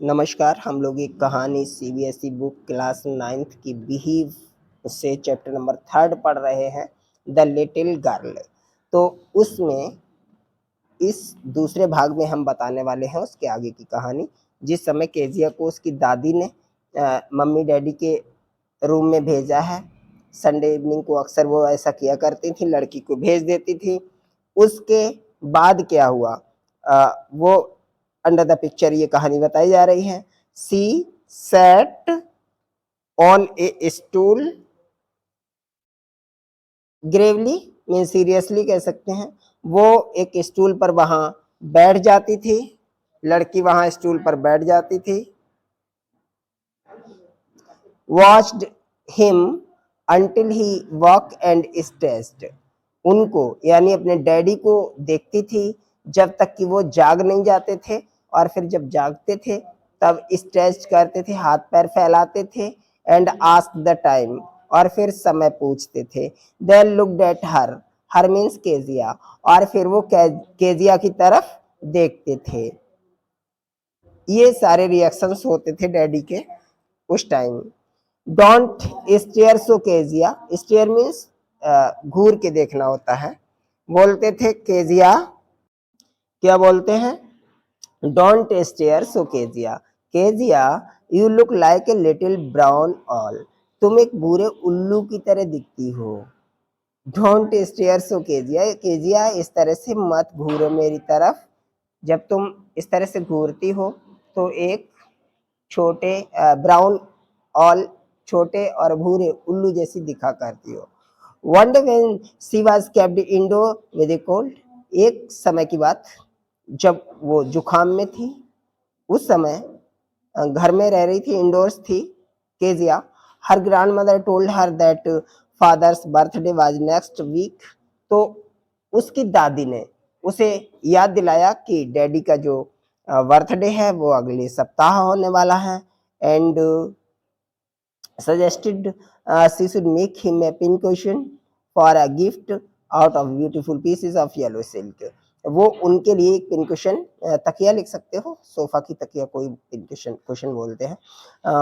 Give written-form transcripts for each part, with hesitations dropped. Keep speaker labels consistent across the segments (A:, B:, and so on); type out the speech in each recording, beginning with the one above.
A: नमस्कार। हम लोग एक कहानी सीबीएसई बुक क्लास 9th की बिहीव से चैप्टर नंबर 3 पढ़ रहे हैं, द लिटिल गर्ल। तो उसमें इस दूसरे भाग में हम बताने वाले हैं उसके आगे की कहानी। जिस समय केजिया को उसकी दादी ने मम्मी डैडी के रूम में भेजा है। संडे इवनिंग को अक्सर वो ऐसा किया करती थी, लड़की को भेज देती थी। उसके बाद क्या हुआ, वो अंडर द पिक्चर ये कहानी बताई जा रही है। She sat on a stool gravely, mean seriously कह सकते हैं। वो एक स्टूल पर वहां बैठ जाती थी, लड़की वहां स्टूल पर बैठ जाती थी। Watched him until he walk and stressed, उनको यानी अपने डैडी को देखती थी जब तक कि वो जाग नहीं जाते थे, और फिर जब जागते थे तब स्ट्रेच करते थे, हाथ पैर फैलाते थे। एंड आस्क द टाइम, और फिर समय पूछते थे। Then looked at her, her means Kezia, और फिर वो केजिया की तरफ देखते थे। ये सारे रिएक्शंस होते थे डैडी के उस time. Don't stare so Kezia, stare means घूर के देखना होता है। बोलते थे केजिया, क्या बोलते हैं, don't stare so Kezia, Kezia you look like a little brown owl, तुम एक बुरे उल्लू की तरह दिखती हो। Don't stare so Kezia, Kezia इस तरह से मत घूरो मेरी तरफ। जब तुम इस तरह से घूरती हो तो एक छोटे ब्राउन ऑल, छोटे और भूरे उल्लू जैसी दिखा करती हो। One day when she was kept indoor with A cold, एक समय की बात जब वो जुखाम में थी, उस समय घर में रह रही थी, इंडोर्स थी Kezia. Her grandmother told her that father's birthday was next week, तो उसकी दादी ने उसे याद दिलाया कि डैडी का जो बर्थडे है वो अगले सप्ताह होने वाला है। And suggested she should make him a pincushion for a gift out of beautiful pieces of yellow silk। वो उनके लिए एक पिनकुशन, तकिया लिख सकते हो, सोफा की तकिया कोई पिनकुशन कुशन बोलते हैं,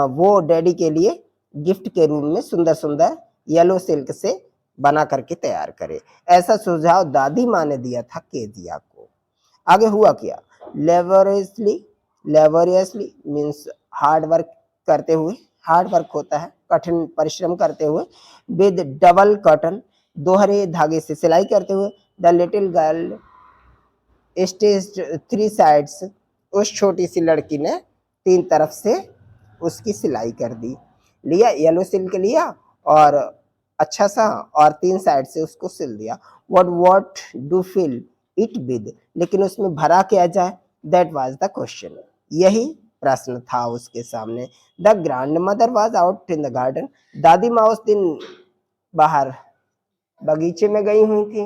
A: वो डैडी के लिए गिफ्ट के रूप में सुंदर सुंदर येलो सिल्क से बना करके तैयार करे। ऐसा सुझाव दादी माँ ने दिया था केजिया को। आगे हुआ क्या, laboriously, laboriously means hard work करते हुए, हार्ड वर्क होता है कठिन परिश्रम करते हुए। विद डबल कॉटन, दोहरे धागे से सिलाई करते हुए। The little girl stitched three sides, उस छोटी सी लड़की ने तीन तरफ से उसकी सिलाई कर दी। लिया येलो सिल्क लिया और अच्छा सा, और तीन साइड से उसको सिल दिया। what do fill it with, लेकिन उसमें भरा क्या जाए, दैट वाज द क्वेश्चन, यही प्रश्न था उसके सामने। The grand mother was out in the garden, दादी माँ उस दिन बाहर बगीचे में गई हुई थी।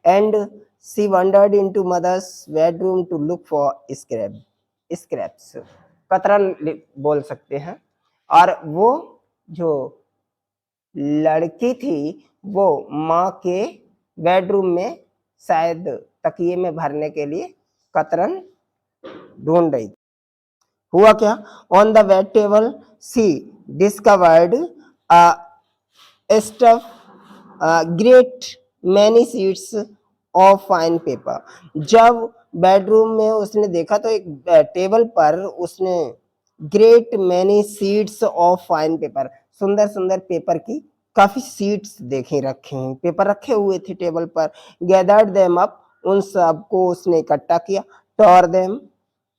A: And she wandered into mother's bedroom to look for scraps, कतरन बोल सकते हैं। और वो जो लड़की थी वो माँ के बेडरूम में शायद तकिए में भरने के लिए कतरन ढूंढ रही थी। हुआ क्या, on the bed table she discovered stuff great many sheets of fine paper. जब बेडरूम में उसने देखा तो एक टेबल पर उसने great many sheets of fine paper, सुंदर सुंदर पेपर की काफी शीट्स देखी रखे हैं, पेपर रखे हुए थे टेबल पर। गैदर्ड देम अप, उन सबको उसने इकट्ठा किया। Tore them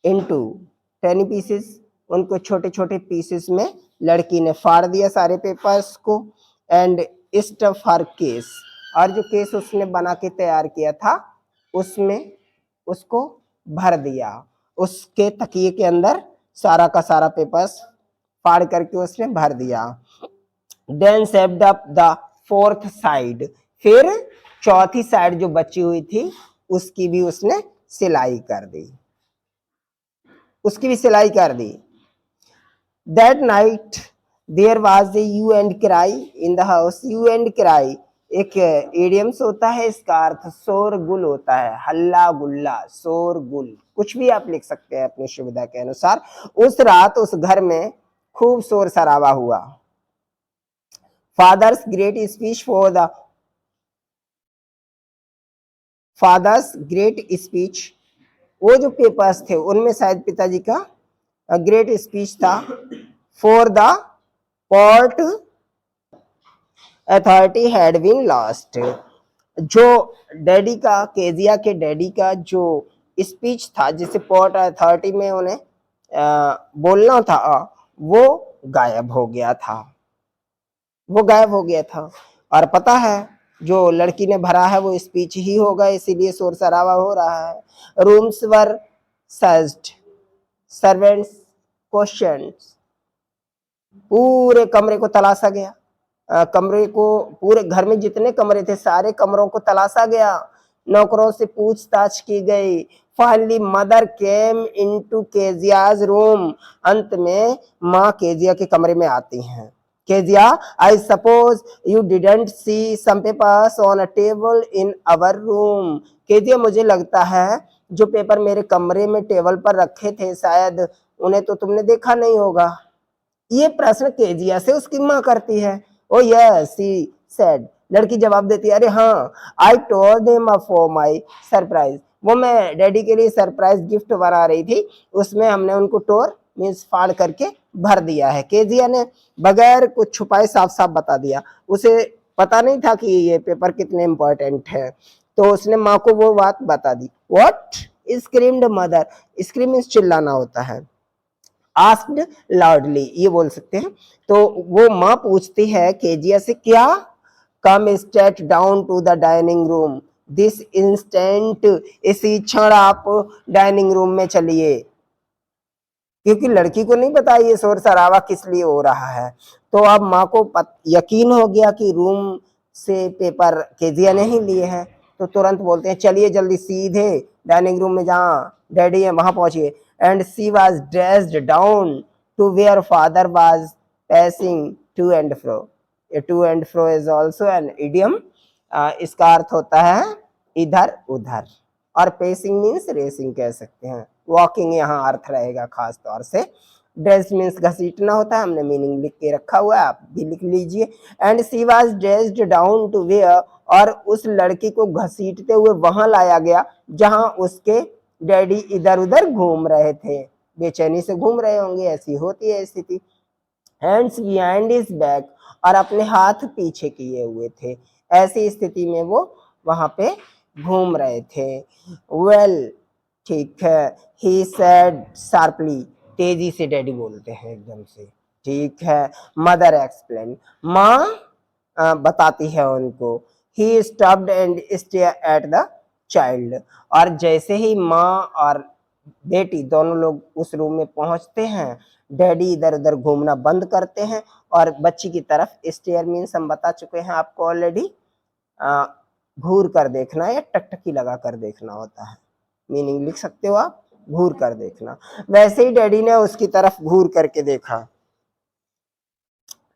A: into tiny pieces, उनको छोटे छोटे पीसेस में लड़की ने फाड़ दिया सारे पेपर्स को। एंड स्टफ हर केस, और जो केस उसने बना के तैयार किया था उसमें उसको भर दिया, उसके तकिए के अंदर सारा का सारा पेपर्स फाड़ करके उसने भर दिया। Then sewed up the fourth side, फिर चौथी साइड जो बची हुई थी उसकी भी उसने सिलाई कर दी, उसकी भी सिलाई कर दी। That night there was a hue and cry in the house, hue and cry, एक इडियम्स होता है, इसका अर्थ शोरगुल होता है, हल्ला गुल्ला, शोरगुल, कुछ भी आप लिख सकते हैं अपनी सुविधा के अनुसार। उस रात उस घर में खूब शोर शराबा हुआ। Father's great speech for the father's great speech, वो जो पेपर्स थे उनमें शायद पिताजी का ग्रेट स्पीच था। For the port authority had been lost, जो डैडी का, केजिया के डैडी का जो स्पीच था जिसे पोर्ट अथॉरिटी में उन्हें बोलना था, वो गायब हो गया था, वो गायब हो गया था। और पता है जो लड़की ने भरा है वो स्पीच ही होगा, इसीलिए शोर शराबा हो रहा है। रूम्स वर सर्च्ड, सर्वेंट्स क्वेश्चंस, पूरे कमरे को तलाशा गया, कमरे को, पूरे घर में जितने कमरे थे सारे कमरों को तलाशा गया, नौकरों से पूछताछ की गई। Finally mother came into Kezia's room, अंत में माँ केजिया के कमरे में आती हैं। Kezia, I suppose you didn't see some papers on a table in our room. Kezia, मुझे लगता है जो पेपर मेरे कमरे में टेबल पर रखे थे शायद उन्हें तो तुमने देखा नहीं होगा। ये प्रश्न केजिया से उसकी माँ करती है। ओ यस शी सेड, लड़की जवाब देती है, अरे हाँ, I told them for my surprise, वो मैं डैडी के लिए सरप्राइज गिफ्ट बना रही थी, उसमें हमने उनको टोर मीन्स फाड़ करके भर दिया है। केजिया ने बगैर कुछ छुपाए साफ साफ बता दिया, उसे पता नहीं था कि ये पेपर कितने इंपॉर्टेंट है, तो उसने माँ को वो बात बता दी। What, screamed mother, scream means चिल्लाना होता है। आस्क्ड लाउडली, ये बोल सकते हैं। तो वो माँ पूछती है केजिया से, क्या? Come straight down to the dining room this instant, इसी क्षण आप डाइनिंग रूम में चलिए। क्योंकि लड़की को नहीं पता ये शोर शराबा किस लिए हो रहा है, तो अब माँ को यकीन हो गया कि रूम से पेपर केजिया ने ही लिए हैं, तो तुरंत बोलते हैं चलिए जल्दी सीधे डाइनिंग रूम में जहाँ डैडी है वहां पहुंचिए। And she was dressed down to where father was pacing to and fro. To and fro is also an idiom, इसका अर्थ होता है इधर उधर, और पेसिंग मीन्स रेसिंग कह सकते हैं। वॉकिंग यहाँ अर्थ रहेगा खास तौर से। ड्रेस मीन्स घसीटना होता है, हमने मीनिंग लिख के रखा हुआ है, आप भी लिख लीजिए। And she was dressed down to wear, और उस लड़की को घसीटते हुए वहां लाया गया जहां उसके डैडी इधर उधर घूम रहे थे, बेचैनी से घूम रहे होंगे, ऐसी होती है स्थिति। हैंड्स बिहाइंड हिज बैक, और अपने हाथ पीछे किए हुए थे, ऐसी स्थिति में वो वहां पे घूम रहे थे। वेल, ठीक है, ही सेड शार्पली, तेजी से डैडी बोलते हैं एकदम से, ठीक है। मदर एक्सप्लेन, माँ बताती है उनको। He stopped and stare at the child, और जैसे ही माँ और बेटी दोनों लोग उस रूम में पहुंचते हैं, डैडी इधर उधर घूमना बंद करते हैं और बच्ची की तरफ स्टेयर मीन्स हम बता चुके हैं आपको ऑलरेडी, घूर कर देखना या टकटकी लगा कर देखना होता है, मीनिंग लिख सकते हो आप, घूर कर देखना। वैसे ही डैडी ने उसकी तरफ घूर करके देखा।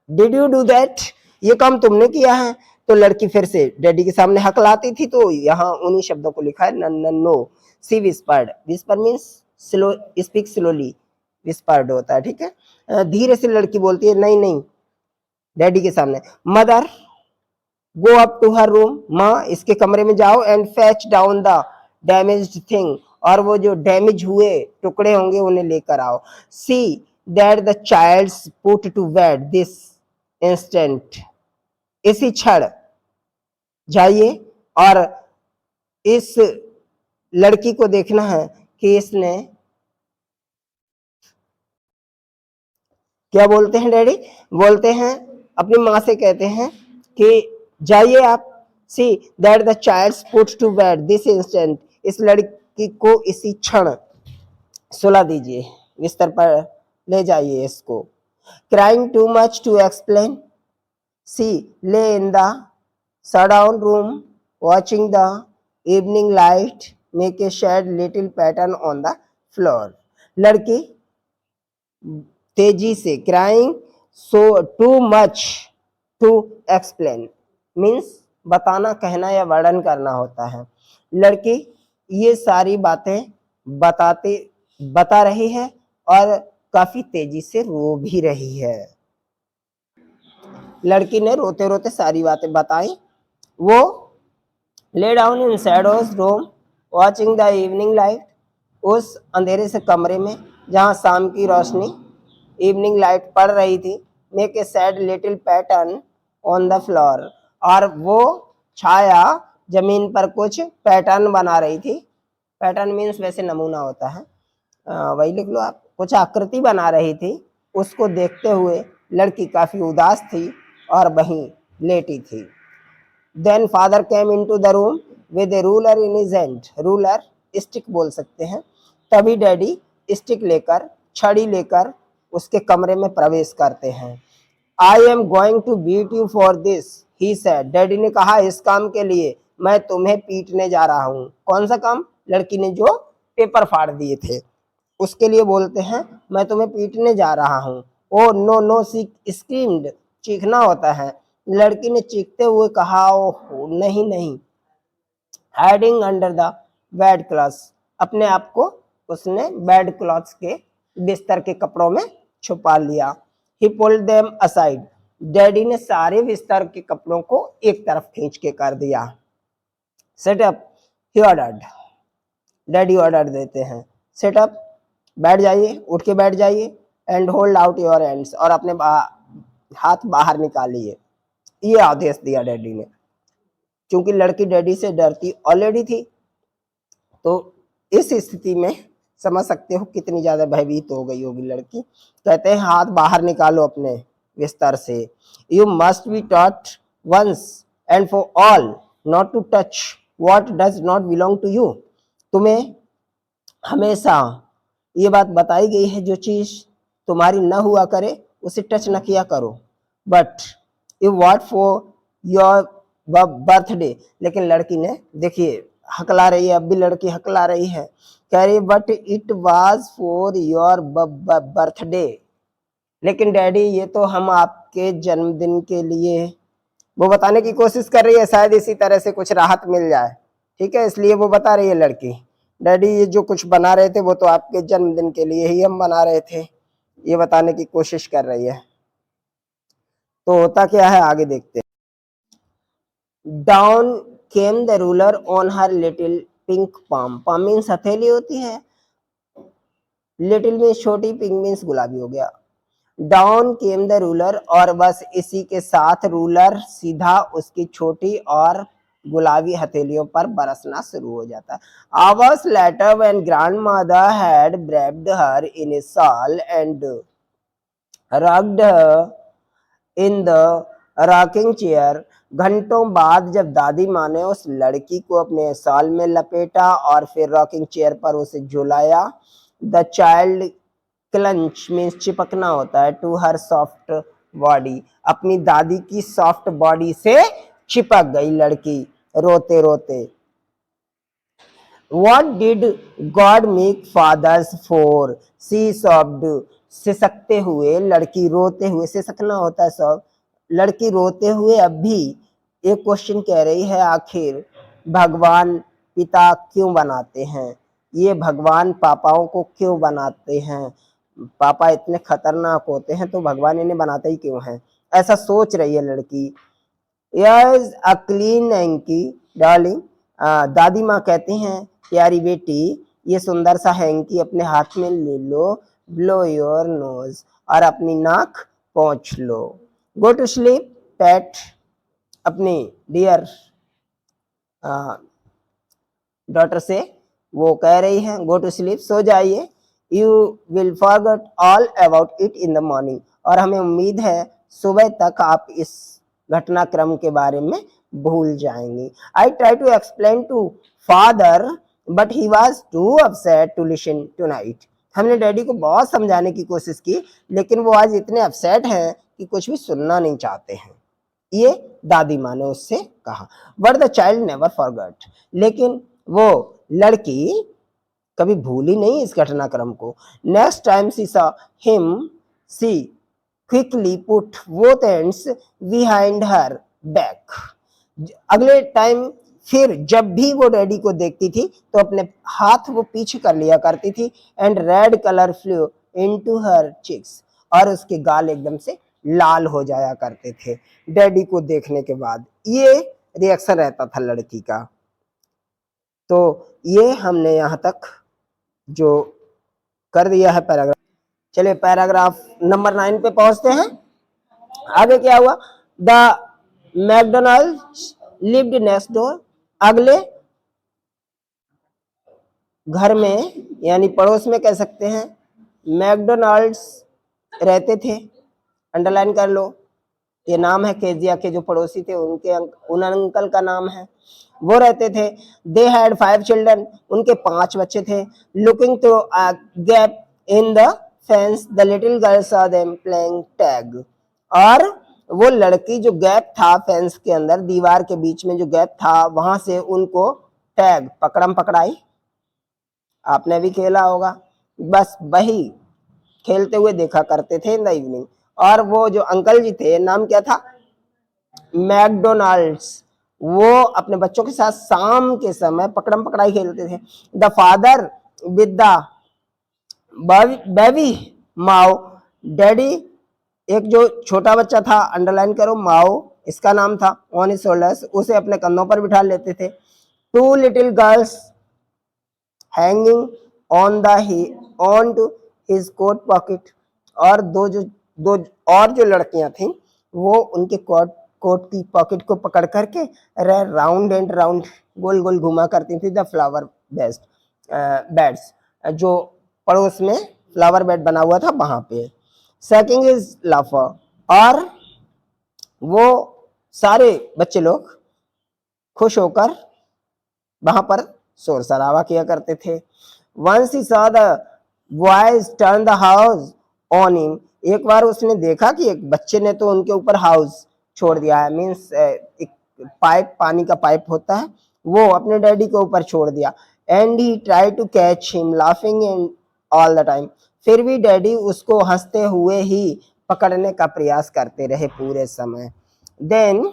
A: डिड यू डू दैट, ये काम तुमने किया है? तो लड़की फिर से डैडी के सामने हकलाती थी, तो यहाँ उन्हीं शब्दों को लिखा है, no. She whispered, whisper means slow, speak slowly, whispered होता है, ठीक है। धीरे से लड़की बोलती है, नहीं नहीं, डैडी के सामने। Mother go up to her room, माँ इसके कमरे में जाओ, and fetch down the damaged thing, और वो जो डैमेज हुए टुकड़े होंगे उन्हें लेकर आओ। See that the child's put to bed this instant, इसी क्षण जाइए और इस लड़की को देखना है कि इसने, क्या बोलते हैं डैडी, बोलते हैं अपनी माँ से कहते हैं कि जाइए आप, see that the child's put to bed this instant, इस लड़की को इसी क्षण सुला दीजिए, बिस्तर पर ले जाइए इसको। Crying too much to explain, she lay in the shutdown room watching the evening light make a shared little pattern on the floor। लड़की तेजी से, crying so too much to explain means बताना, कहना या वर्णन करना होता है। लड़की ये सारी बातें बता रही है और काफी तेजी से रो भी रही है। लड़की ने रोते रोते सारी बातें बताई। वो lay down in shadows room watching the evening light, उस अंधेरे से कमरे में जहां शाम की रोशनी इवनिंग लाइट पड़ रही थी, make a sad little pattern on the floor, और वो छाया जमीन पर कुछ पैटर्न बना रही थी। पैटर्न मीन्स वैसे नमूना होता है, वही लिख लो आप। कुछ आकृति बना रही थी। उसको देखते हुए लड़की काफी उदास थी और वहीं लेटी थी। Then father came into the room with a ruler in his hand, ruler stick बोल सकते हैं। तभी डैडी स्टिक लेकर, छड़ी लेकर उसके कमरे में प्रवेश करते हैं। I am going to beat you for this, he said, daddy ने कहा इस काम के लिए मैं तुम्हें पीटने जा रहा हूं। कौन सा काम? लड़की ने जो पेपर फाड़ दिए थे उसके लिए बोलते हैं मैं तुम्हें पीटने जा रहा हूं। ओ नो नो, सी स्क्रीम्ड, चीखना होता है। लड़की ने चीखते हुए कहा ओह नहीं नहीं। Hiding under the bed clothes, अपने आप को उसने बेड क्लॉथ्स के बिस्तर के कपड़ों में छुपा लिया। ही पुल्ड देम असाइड, डैडी ने सारे बिस्तर के कपड़ों को एक तरफ खींच के कर दिया। Set up, he ordered, daddy order देते हैं। सेट अप, बैठ जाइए, उठ के बैठ जाइए। And hold out your hands, और अपने हाथ बाहर निकालिए। ये आदेश दिया डैडी ने। क्योंकि लड़की डैडी से डरती ऑलरेडी थी, तो इस स्थिति में समझ सकते हो कितनी ज्यादा भयभीत हो गई होगी लड़की। कहते हैं हाथ बाहर निकालो अपने बिस्तर से। You must be taught once and for all not to touch what does not belong to you, तुम्हें हमेशा ये बात बताई गई है जो चीज तुम्हारी न हुआ करे उसे टच न किया करो। But you what for your birthday, लेकिन लड़की ने, देखिए हकला रही है, अब भी लड़की हकला रही है, कह रही but it was for your birthday, लेकिन डैडी ये तो हम आपके जन्मदिन के लिए, वो बताने की कोशिश कर रही है शायद इसी तरह से कुछ राहत मिल जाए। ठीक है, इसलिए वो बता रही है लड़की डैडी ये जो कुछ बना रहे थे वो तो आपके जन्मदिन के लिए ही हम बना रहे थे, ये बताने की कोशिश कर रही है। तो होता क्या है आगे देखते हैं। Down came the ruler on her little pink palm, palm means हथेली होती है, लिटिल मीन्स छोटी, पिंक मीन्स गुलाबी हो गया। डाउन केम द रूलर, और बस इसी के साथ रूलर सीधा उसकी छोटी और गुलाबी हथेलियों पर बरसना शुरू हो जाता है। Hours later when grandmother had wrapped her in a shawl and rocked her in the rocking chair, घंटों बाद जब दादी माँ ने उस लड़की को अपने शाल में लपेटा और फिर रॉकिंग चेयर पर उसे झुलाया, द चाइल्ड क्लंच मीन्स चिपकना होता है, टू हर सॉफ्ट बॉडी, अपनी दादी की सॉफ्ट बॉडी से चिपक गई लड़की रोते रोते। What did God make fathers for? She sobbed, सिसकते हुए लड़की रोते हुए, सिसकना होता है सब, लड़की रोते हुए अब भी एक क्वेश्चन कह रही है आखिर भगवान पिता क्यों बनाते हैं, ये भगवान पापाओं को क्यों बनाते हैं, पापा इतने खतरनाक होते हैं तो भगवान इन्हें बनाते ही क्यों हैं, ऐसा सोच रही है लड़की। Yes a clean hanky darling, दादी माँ कहती हैं प्यारी बेटी ये सुंदर सा हैंकी अपने हाथ में ले लो, ब्लो योर नोज, और अपनी नाक पोंछ लो। गो टू स्लीप पेट, अपनी डियर डॉटर से वो कह रही है गो टू स्लीप, सो जाइए, you will forget all about it in the morning, और हमें उम्मीद है सुबह तक आप इस घटनाक्रम के बारे में भूल जाएंगे। I try to explain to father but he was too upset to listen tonight, हमने डैडी को बहुत समझाने की कोशिश की लेकिन वो आज इतने अपसेट हैं कि कुछ भी सुनना नहीं चाहते हैं, ये दादी माँ ने उससे कहा। But the child never forgot, लेकिन वो लड़की कभी भूली नहीं इस घटनाक्रम को। Next time she saw him she quickly put both hands behind her back, अगले टाइम फिर जब भी वो डैडी को देखती थी तो अपने हाथ वो पीछे कर लिया करती थी, and red colour flew into her cheeks, और उसके गाल एकदम से लाल हो जाया करते थे डैडी को देखने के बाद। ये रिएक्शन रहता था लड़की का। तो ये हमने यहाँ तक जो कर दिया है पैराग्राफ। चलिए पैराग्राफ नंबर 9 पे पहुंचते हैं। आगे क्या हुआ? The McDonald's lived next door. अगले घर में यानी पड़ोस में कह सकते हैं, मैकडोनाल्ड्स रहते थे। अंडरलाइन कर लो, ये नाम है केजिया के जो पड़ोसी थे उनके उन अंकल का नाम है, वो रहते थे। दे हैड 5 चिल्ड्रन, उनके 5 बच्चे थे। Looking through a gap in the fence the little girl saw them playing tag. और वो लड़की जो गैप था फेंस के अंदर, दीवार के बीच में जो गैप था, वहां से उनको टैग पकड़म पकड़ाई, आपने भी खेला होगा, बस वही खेलते हुए देखा करते थे इन द इवनिंग। और वो जो अंकल जी थे, नाम क्या था? मैकडोनाल्ड्स। वो अपने बच्चों के साथ शाम के समय पकड़म पकड़ाई खेलते थे। The father with the baby Mao, daddy एक जो छोटा बच्चा था, अंडरलाइन करो, माओ इसका नाम था, ऑन हिज शोल्डर्स, उसे अपने कंधों पर बिठा लेते थे। 2 little girls hanging on the on to his coat pocket, और दो और जो लड़कियां थीं वो उनके कोट की पॉकेट को पकड़ करके राउंड एंड राउंड गोल गोल घुमा करती थी द फ्लावर बेड्स, जो पड़ोस में फ्लावर बेड बना हुआ था वहां पे। सेकिंग इज लाफर, और वो सारे बच्चे लोग खुश होकर वहां पर शोर शराबा किया करते थे। Once he saw the boys turn the house on him, एक बार उसने देखा कि एक बच्चे ने तो उनके ऊपर हाउस छोड़ दिया है, मीन्स एक पाइप, पानी का पाइप होता है, वो अपने डैडी के ऊपर छोड़ दिया। And he try to catch him laughing and all the time, फिर भी डैडी उसको हंसते हुए ही पकड़ने का प्रयास करते रहे पूरे समय। Then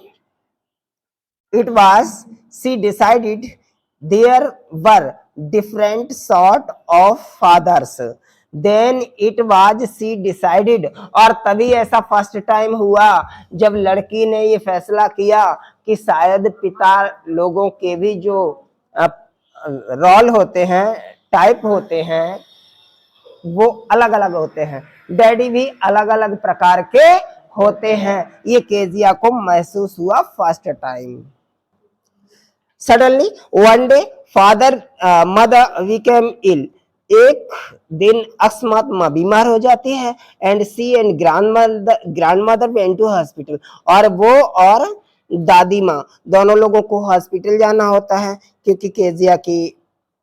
A: it was she decided there were different sort of fathers, then it was she decided, और तभी ऐसा फर्स्ट टाइम हुआ जब लड़की ने ये फैसला किया कि शायद पिता लोगों के भी जो रोल होते हैं, टाइप होते हैं, वो अलग अलग होते हैं, डैडी भी अलग अलग प्रकार के होते हैं। ये केजिया को महसूस हुआ first time. Suddenly one day father mother became ill, एक दिन अकस्मात माँ बीमार हो जाती है। And she and grandmother went to hospital, और वो और दादी माँ दोनों लोगों को हॉस्पिटल जाना होता है क्योंकि केजिया की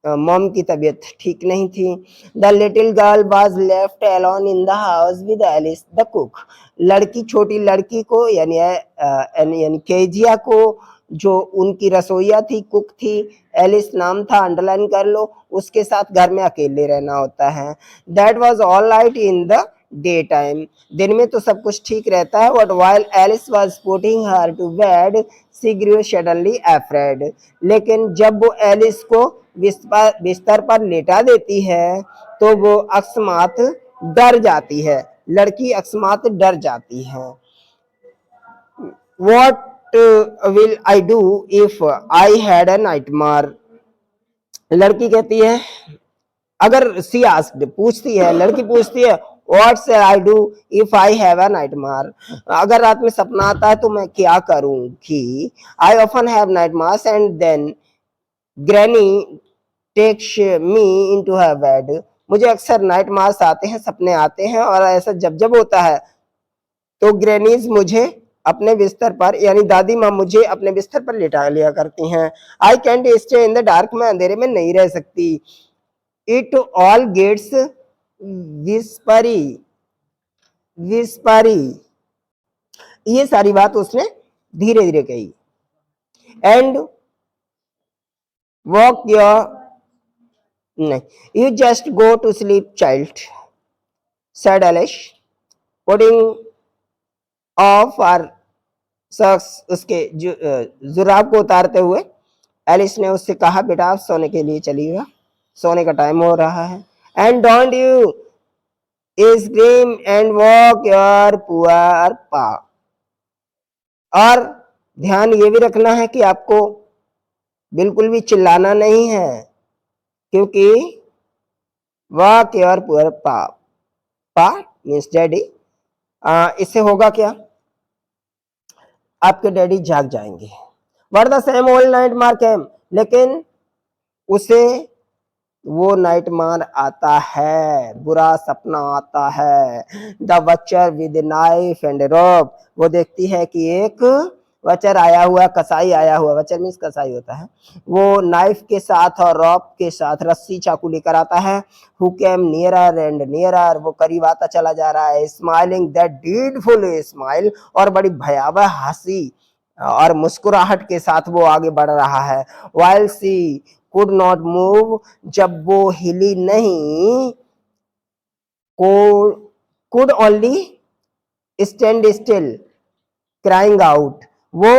A: मॉम की तबीयत ठीक नहीं थी। The little girl was left alone in the house with Alice the cook, लड़की छोटी लड़की को यानी केजिया को, जो उनकी रसोईया थी, कुक थी, एलिस नाम था, अंडरलाइन कर लो, उसके साथ घर में अकेले रहना होता है। That was all right in the day time, दिन में तो सब कुछ ठीक रहता है, but while Alice was putting her to bed she grew suddenly afraid, लेकिन जब वो एलिस को बिस्तर पर लेटा देती है तो वो अकस्मात डर जाती है, लड़की अकस्मात डर जाती है। What will I do if I had a nightmare, लड़की कहती है, अगर सी आस्क्ड, पूछती है, लड़की पूछती है, what shell I do if I have a nightmare, अगर रात में सपना आता है तो मैं क्या करूं कि I often have nightmares and then granny takes me into her bed, मुझे अक्सर नाइटमेयर्स आते हैं, सपने आते हैं, और ऐसा जब जब होता है तो ग्रैनीज मुझे अपने बिस्तर पर, यानी दादी माँ मुझे अपने बिस्तर पर लिटा लिया करती हैं। I can't stay in the dark, मैं अंधेरे में नहीं रह सकती। It all gets whispery whispery, ये सारी बात उसने धीरे धीरे कही। एंड वॉक योर, नहीं, you just go to sleep child, said Alice, putting off her शख्स उसके जुराब को उतारते हुए एलिस ने उससे कहा, बेटा आप सोने के लिए चलिएगा, सोने का टाइम हो रहा है। And don't you scream and walk your poor पा। और ध्यान ये भी रखना है कि आपको बिल्कुल भी चिल्लाना नहीं है, क्योंकि वॉक योर पुअर पा, पा मीन्स डैडी, इससे होगा क्या, आपके डैडी जाग जाएंगे। Were the same old night मार कैम, लेकिन उसे वो नाइटमार आता है, बुरा सपना आता है। द वचर विद नाइफ एंड रोप, वो देखती है कि एक वचर आया हुआ, कसाई आया हुआ, वचर मीन्स कसाई होता है, वो नाइफ के साथ और रॉप के साथ, रस्सी चाकू लेकर आता है। Who came nearer and nearer, वो करीब आता चला जा रहा है। स्माइलिंग दैट डीडफुल स्माइल, और बड़ी भयावह हंसी और मुस्कुराहट के साथ वो आगे बढ़ रहा है। While she could not move, जब वो हिली नहीं, could only stand still crying out, वो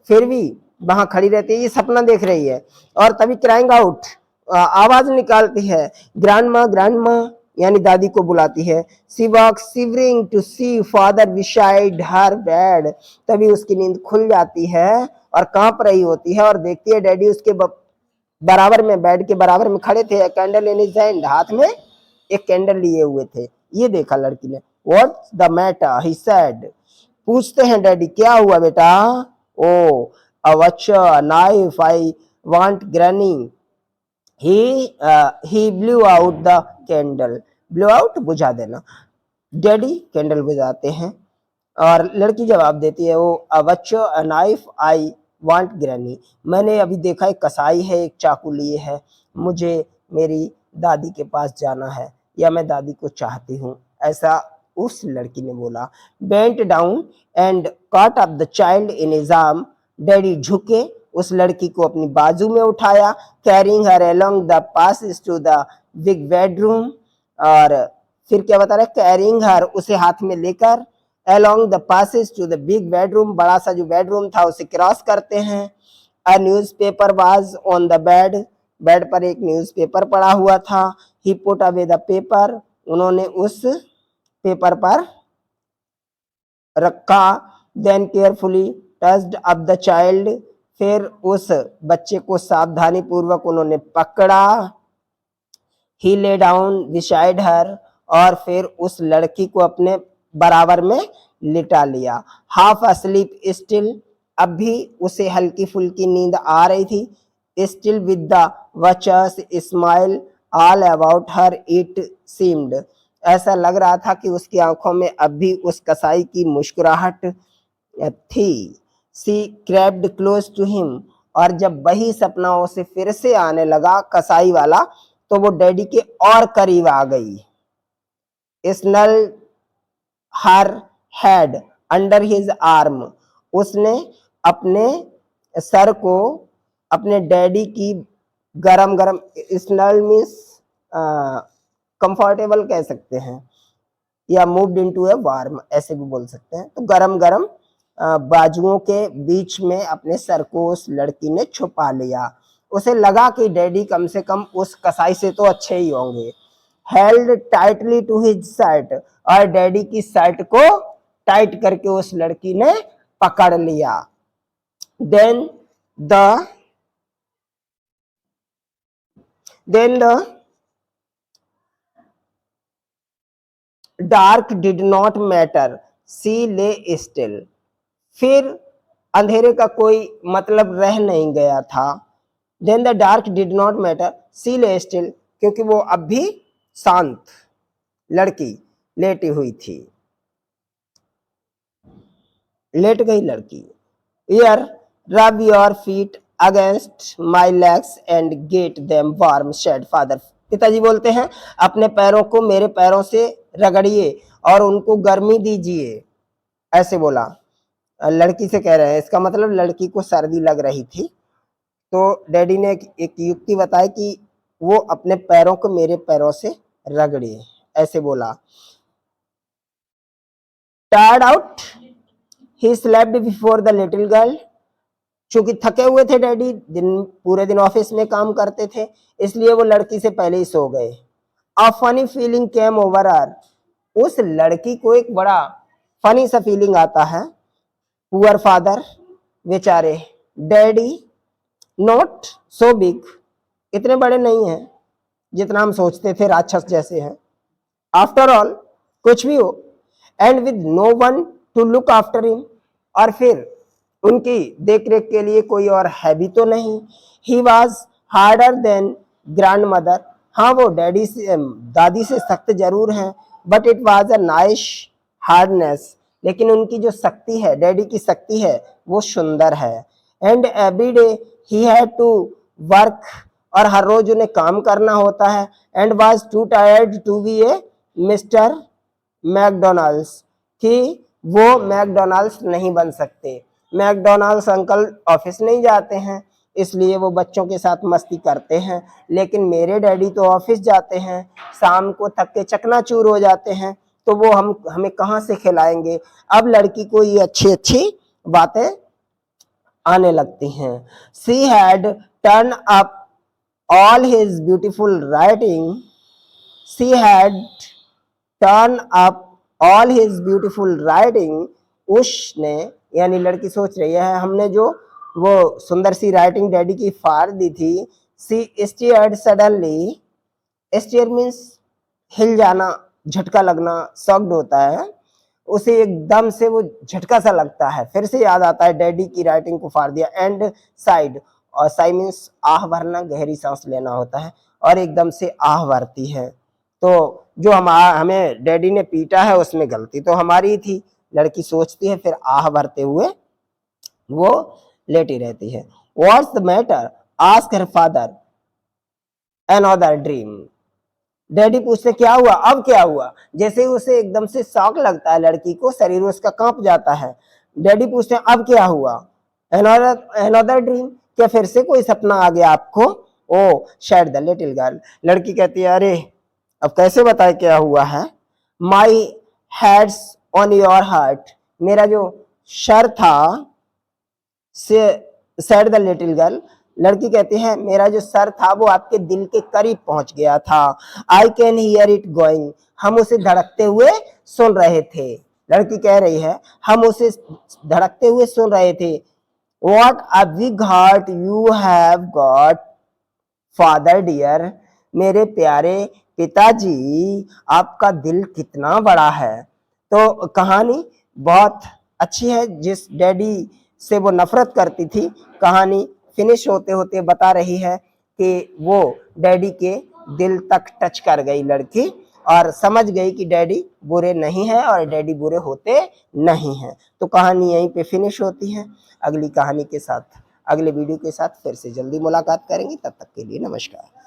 A: फिर भी वहां खड़ी रहती है, ये सपना देख रही है, और तभी क्राइंग आउट आवाज निकालती है। ग्रैंडमा ग्रैंडमा यानी दादी को बुलाती है। She walk shivering to see father beside her bed, तभी उसकी नींद खुल जाती है और कांप रही होती है और देखती है डैडी उसके बराबर में, बेड के बराबर में खड़े थे। कैंडल इन हिज हैंड, हाथ में एक कैंडल लिए हुए थे। ये देखा लड़की ने। What's the matter he said, पूछते हैं डैडी क्या हुआ बेटा। ओ अ बच्चा knife I want granny, he blew out the candle, blew out बुझा देना, डैडी कैंडल बुझाते हैं और लड़की जवाब देती है, वो अ बच्चा a knife I want granny, मैंने अभी देखा एक कसाई है, एक चाकू लिए है, मुझे मेरी दादी के पास जाना है, या मैं दादी को चाहती हूँ, ऐसा उस लड़की ने बोला। Bent down and caught up the child in his arm, डैडी झुके, उस लड़की को अपनी बाजू में उठाया। Carrying her along the passage to the big bedroom, और फिर क्या बता रहे, कैरिंग हर, उसे हाथ में लेकर, along the passage to the big bedroom, बड़ा सा जो बेडरूम था उसे क्रॉस करते हैं। A newspaper was on the bed, bed पर एक न्यूज़पेपर पड़ा हुआ था। He put away the paper, उन्होंने उस पेपर पर रखा। Then carefully touched up the child, फिर उस बच्चे को सावधानी पूर्वक उन्होंने पकड़ा। He lay down beside her, और फिर उस लड़की को अपने बराबर में लिटा लिया। हाफ अस्लीप स्टिल, अब भी उसे हल्की फुल्की नींद आ रही थी। Still with the watches smile all about her it seemed, ऐसा लग रहा था कि उसकी आंखों में अब भी उस कसाई की मुस्कुराहट थी। सी क्रेप्ड क्लोज टू हिम, और जब वही सपना उसे फिर से आने लगा कसाई वाला, तो वो डैडी के और करीब आ गई। Snuggled her head under his arm, उसने अपने सर को अपने डैडी की गरम गरम, स्नल मीन्स कंफर्टेबल कह सकते हैं, या मूव्ड इनटू ए वार्म ऐसे भी बोल सकते हैं। तो गरम गरम बाजुओं के बीच में अपने सर को उस लड़की ने छुपा लिया। उसे लगा कि डैडी कम से कम उस कसाई से तो अच्छे ही होंगे। Held tightly to his shirt, और डैडी की शर्ट को टाइट करके उस लड़की ने पकड़ लिया। Then the dark did not matter, she lay still, फिर अंधेरे का कोई मतलब रह नहीं गया था। Then the dark did not matter, she lay still, क्योंकि वो अब भी शांत लड़की लेटी हुई थी। लेट गई लड़की। Here, rub your feet against my legs and get them warm, said father. पिताजी बोलते हैं, अपने पैरों को मेरे पैरों से रगड़िए और उनको गर्मी दीजिए, ऐसे बोला। लड़की से कह रहे हैं, इसका मतलब लड़की को सर्दी लग रही थी, तो डैडी ने एक युक्ति बताई कि वो अपने पैरों को मेरे पैरों से रगड़े, ऐसे बोला। Tired out he slept before the little girl, चूंकि थके हुए थे डैडी, पूरे दिन ऑफिस में काम करते थे, इसलिए वो लड़की से पहले ही सो गए। A funny feeling came over हर, उस लड़की को एक बड़ा फनी सा फीलिंग आता है। पुअर फादर, बेचारे डैडी, नॉट सो बिग, इतने बड़े नहीं हैं जितना हम सोचते थे, राक्षस जैसे हैं। आफ्टर ऑल, कुछ भी हो, and with no one to look after him, और फिर उनकी देख रेख के लिए कोई और है भी तो नहीं। He was harder than grand mother, हाँ वो डैडी से, दादी से सख्त जरूर हैं, but it was a nice hardness, लेकिन उनकी जो शक्ति है, डैडी की शक्ति है, वो सुंदर है। And every day he had to work, और हर रोज उन्हें काम करना होता है। And was too tired to be a Mr Macdonald's, कि वो मैकडोनाल्ड्स नहीं बन सकते। मैकडोनाल्ड्स अंकल ऑफिस नहीं जाते हैं, इसलिए वो बच्चों के साथ मस्ती करते हैं, लेकिन मेरे डैडी तो ऑफिस जाते हैं, शाम को थक के चकनाचूर हो जाते हैं, तो वो हमें कहाँ से खिलाएंगे। अब लड़की को ये अच्छी अच्छी बातें आने लगती हैं। She had turn up all his beautiful writing, she had turned up all his beautiful writing, उसने, यानी लड़की सोच रही है, हमने जो वो सुंदर सी राइटिंग डैडी की फाड़ दी थी। she stared suddenly, stare means हिल जाना, झटका लगना, शॉक्ड होता है, उसे एकदम से वो झटका सा लगता है, फिर से याद आता है डैडी की राइटिंग को फाड़ दिया। एंड साइड, और साई मीन्स आह भरना, गहरी सांस लेना होता है, और एकदम से आह भरती है। तो जो हमें डैडी ने पीटा है उसमें गलती तो हमारी थी, लड़की सोचती है, फिर आह भरते हुए वो लेटी रहती है। What's the matter, ask her father, another dream, daddy पूछते क्या हुआ, अब क्या हुआ। जैसे ही उसे एकदम से शॉक लगता है, लड़की को शरीर उसका कांप जाता है। डैडी पूछते हैं अब क्या हुआ। अनदर ड्रीम, क्या फिर से कोई सपना आ गया आपको। ओ शेड द लिटिल गर्ल, लड़की कहती है अरे अब कैसे बताए क्या हुआ है। माई हैड्स ऑन योर हार्ट, मेरा जो सर था, से सेड द लिटिल गर्ल, लड़की कहती है मेरा जो सर था वो आपके दिल के करीब पहुंच गया था। I can hear it going, हम उसे धड़कते हुए सुन रहे थे। लड़की कह रही है हम उसे धड़कते हुए सुन रहे थे। What a big heart you have got, father dear, मेरे प्यारे पिताजी, आपका दिल कितना बड़ा है। तो कहानी बहुत अच्छी है, जिस डैडी से वो नफरत करती थी, कहानी फिनिश होते होते बता रही है कि वो डैडी के दिल तक टच कर गई लड़की, और समझ गई कि डैडी बुरे नहीं है और डैडी बुरे होते नहीं हैं। तो कहानी यहीं पे फिनिश होती है। अगली कहानी के साथ, अगले वीडियो के साथ फिर से जल्दी मुलाकात करेंगे, तब तक के लिए नमस्कार।